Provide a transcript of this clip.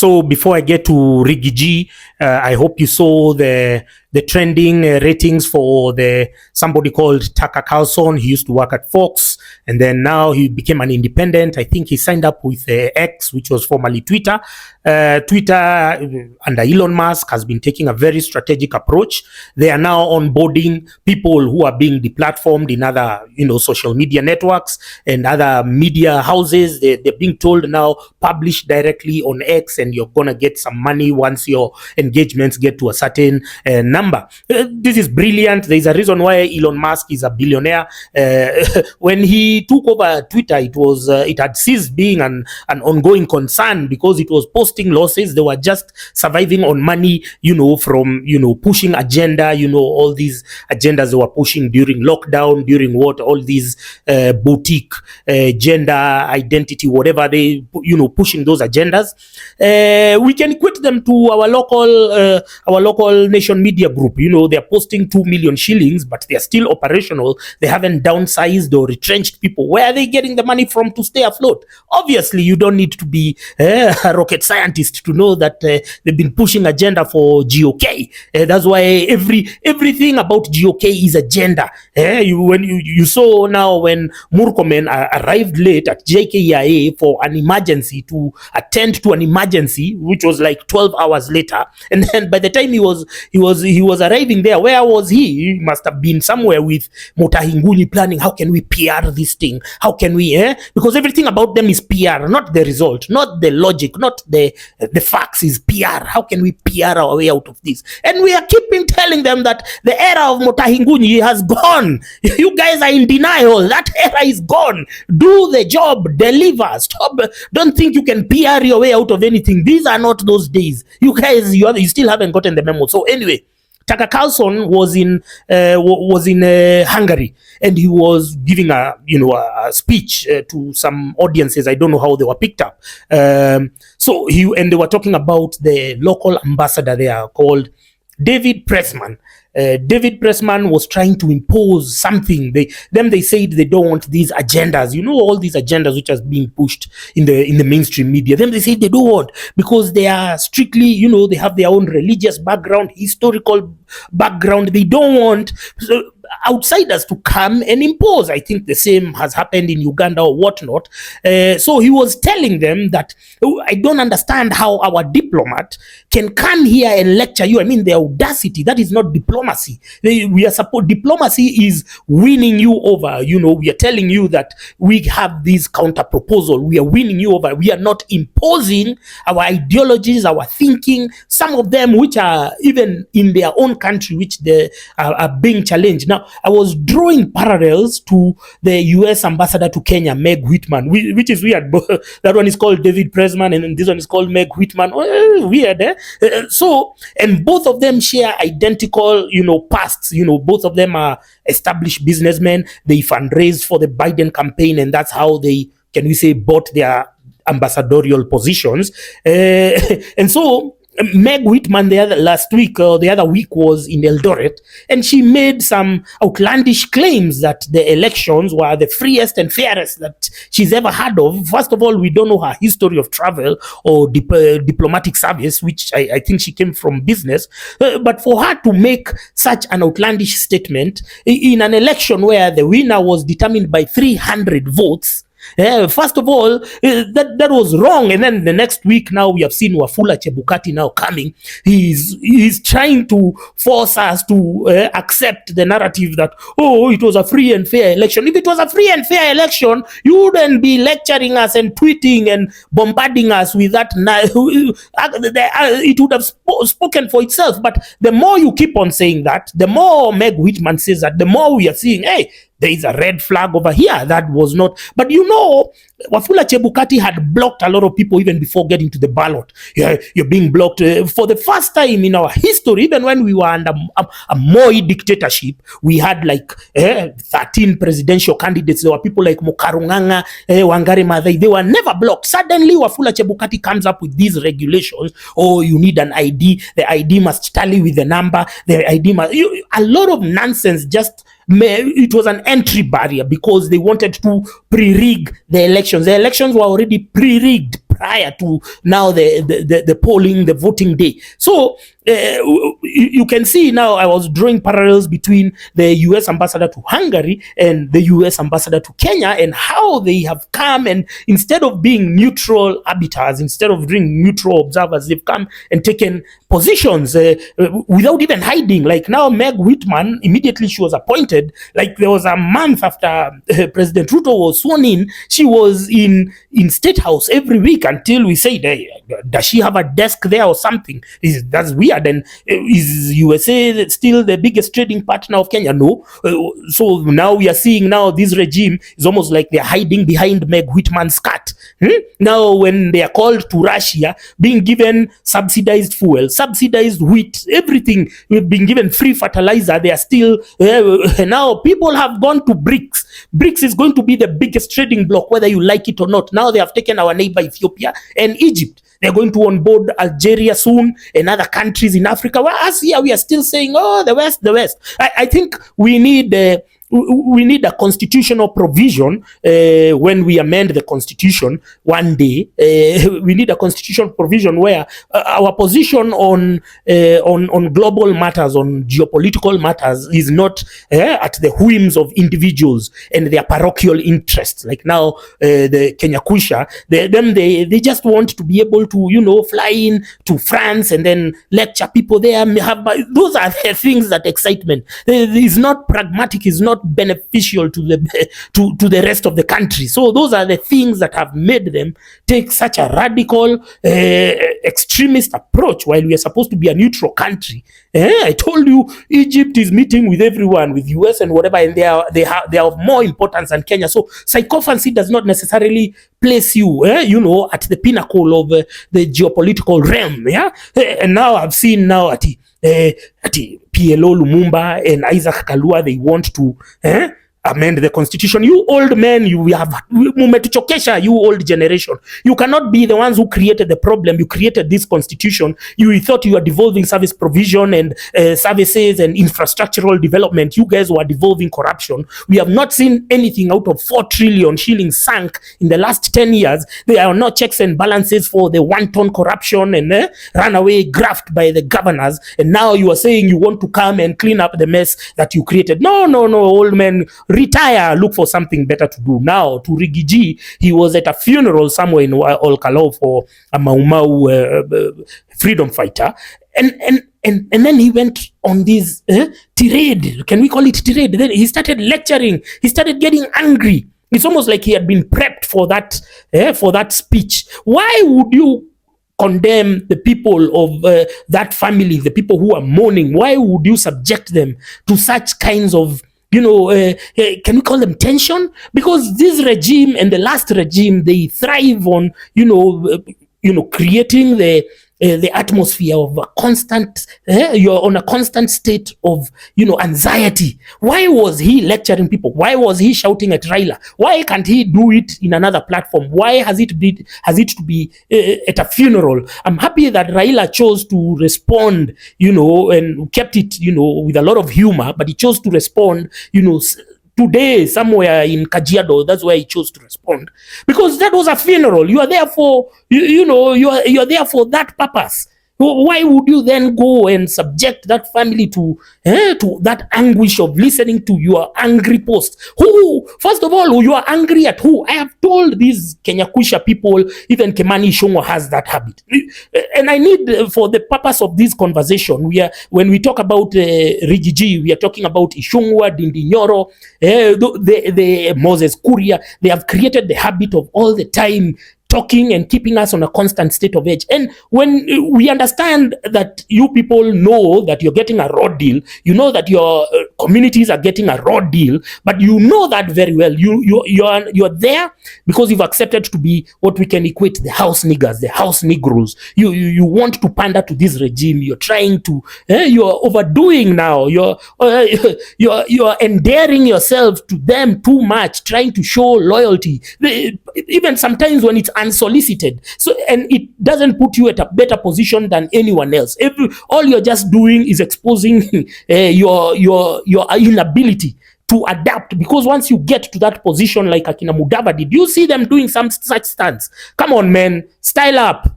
So before I get to Rigathi, I hope you saw the trending ratings for the somebody called Tucker Carlson. He used to work at Fox, and then now he became an independent. I think he signed up with X, which was formerly Twitter. Twitter under Elon Musk has been taking a very strategic approach. They are now onboarding people who are being deplatformed in other, social media networks and other media houses. They're being told now, publish directly on X, and you're gonna get some money once your engagements get to a certain number. This is brilliant. There's a reason why Elon Musk is a billionaire. When he took over Twitter, it had ceased being an ongoing concern because it was posting losses. They were just surviving on money, from pushing agenda, all these agendas they were pushing during lockdown, during all these boutique gender identity, whatever they pushing those agendas. We can equate them to our local nation media group. They're posting 2 million shillings, but they're still operational. They haven't downsized or retrenched people. Where are they getting the money from to stay afloat? Obviously, you don't need to be a rocket scientist to know that they've been pushing agenda for GOK. That's why everything about GOK is agenda. When you saw now when Murkomen arrived late at JKIA for an emergency, to attend to an emergency, which was like 12 hours later, and then by the time he was arriving there, where was he? He must have been somewhere with Mutahinguni planning, how can we PR this thing? How can we, because everything about them is PR, not the result, not the logic, not the facts, is PR. How can we PR our way out of this? And we are keeping telling them that the era of Mutahinguni has gone. You guys are in denial. That era is gone. Do the job, deliver, stop. Don't think you can PR your way out of anything. These are not those days. You guys, you still haven't gotten the memo. So anyway, Tucker Carlson was in Hungary, and he was giving a speech to some audiences. I don't know how they were picked up. So they were talking about the local ambassador there called David Pressman. David Pressman was trying to impose something. They said they don't want these agendas. All these agendas which are being pushed in the mainstream media. Then they say they don't want, because they are strictly, they have their own religious background, historical background. They don't want outsiders to come and impose. I think the same has happened in Uganda or whatnot. So he was telling them that, I don't understand how our diplomat can come here and lecture you. I mean, the audacity, that is not diplomacy. Diplomacy is winning you over. We are telling you that we have this counter proposal. We are winning you over. We are not imposing our ideologies, our thinking, some of them which are even in their own country, which they are being challenged. Now, I was drawing parallels to the US ambassador to Kenya, Meg Whitman, which is weird. That one is called David Pressman, and this one is called Meg Whitman. Weird, eh? So, and both of them share identical, pasts. Both of them are established businessmen. They fundraised for the Biden campaign, and that's how they, can we say, bought their ambassadorial positions. And so Meg Whitman the other week was in Eldoret, and she made some outlandish claims that the elections were the freest and fairest that she's ever heard of. First of all, we don't know her history of travel or diplomatic service, which I think she came from business. But for her to make such an outlandish statement in an election where the winner was determined by 300 votes, first of all, that was wrong. And then the next week, now we have seen Wafula Chebukati now coming. He's trying to force us to accept the narrative that, it was a free and fair election. If it was a free and fair election, you wouldn't be lecturing us and tweeting and bombarding us with that. It would have spoken for itself. But the more you keep on saying that, the more Meg Whitman says that, the more we are seeing, there is a red flag over here. That was not. But Wafula Chebukati had blocked a lot of people even before getting to the ballot. You're being blocked for the first time in our history. Even when we were under a Moi dictatorship, we had like 13 presidential candidates. There were people like Mukarunganga, Wangari Maathai. They were never blocked. Suddenly, Wafula Chebukati comes up with these regulations. You need an ID. The ID must tally with the number. The ID must. A lot of nonsense. Just it was an entry barrier because they wanted to pre-rig the elections. The elections were already pre-rigged prior to now the polling, the voting day. So you can see now I was drawing parallels between the US ambassador to Hungary and the US ambassador to Kenya, and how they have come, and instead of being neutral arbiters, instead of being neutral observers, they've come and taken positions without even hiding. Like now, Meg Whitman, immediately she was appointed, like there was a month after President Ruto was sworn in, she was in State House every week until we said, hey, does she have a desk there or something? That's weird. And is USA still the biggest trading partner of Kenya? No. So now we are seeing now this regime is almost like they're hiding behind Meg Whitman's skirt. Now when they are called to Russia, being given subsidized fuel, subsidized wheat, everything, we've been given free fertilizer, they are still now people have gone to BRICS. BRICS is going to be the biggest trading bloc, whether you like it or not. Now they have taken our neighbor Ethiopia and Egypt. They're going to onboard Algeria soon and other countries in Africa. Whereas here we are still saying, oh, the West, the West. I think we need a constitutional provision when we amend the constitution one day. We need a constitutional provision where our position on global matters, on geopolitical matters, is not at the whims of individuals and their parochial interests. Like now, the Kenya Kusha, they just want to be able to fly in to France and then lecture people there. Those are the things that excite me. It's not pragmatic. It's not beneficial to the rest of the country. So those are the things that have made them take such a radical extremist approach while we are supposed to be a neutral country. I told you Egypt is meeting with everyone, with US and whatever, and they are of more importance than Kenya. So psychophancy does not necessarily place you at the pinnacle of the geopolitical realm. And now I've seen now at PLO Lumumba and Isaac Kalua, they want to amend the constitution. You old men, you old generation, you cannot be the ones who created the problem. You created this constitution. You thought you were devolving service provision and services and infrastructural development. You guys were devolving corruption. We have not seen anything out of 4 trillion shillings sunk in the last 10 years. There are no checks and balances for the wanton corruption and runaway graft by the governors. And now you are saying you want to come and clean up the mess that you created. No, old men, retire, look for something better to do. Now, to Rigathi, he was at a funeral somewhere in Olkalau for a Mau Mau freedom fighter, and then he went on this tirade. Can we call it tirade? Then he started lecturing. He started getting angry. It's almost like he had been prepped for that speech. Why would you condemn the people of that family, the people who are mourning? Why would you subject them to such kinds of can we call them tension? Because this regime and the last regime, they thrive on creating the atmosphere of a constant you're on a constant state of anxiety. Why was he lecturing people? Why was he shouting at Raila? Why can't he do it in another platform? Why has it to be at a funeral? I'm happy that Raila chose to respond, and kept it, with a lot of humor, but he chose to respond, today somewhere in Kajiado. That's where he chose to respond, because that was a funeral. You are there for you are there for that purpose. Why would you then go and subject that family to that anguish of listening to your angry post? Who, first of all, you are angry at who? I have told these Kenya Kusha people, even Kimani Ichung'wah has that habit. And I need, for the purpose of this conversation, when we talk about Rigathi, we are talking about Ichung'wah, Ndindi Nyoro, the Moses Kuria. They have created the habit of all the time talking and keeping us on a constant state of edge. And when we understand that you people know that you're getting a raw deal, you know that your communities are getting a raw deal, but you know that very well. You're there because you've accepted to be what we can equate the house niggers, the house negroes. You want to pander to this regime. You're trying to, you're overdoing now. You're endearing yourself to them too much, trying to show loyalty. Even sometimes when it's unsolicited. So, and it doesn't put you at a better position than anyone else. All you're just doing is exposing your inability to adapt, because once you get to that position like Akina Mudava, did you see them doing some such stunts? Come on, man, style up.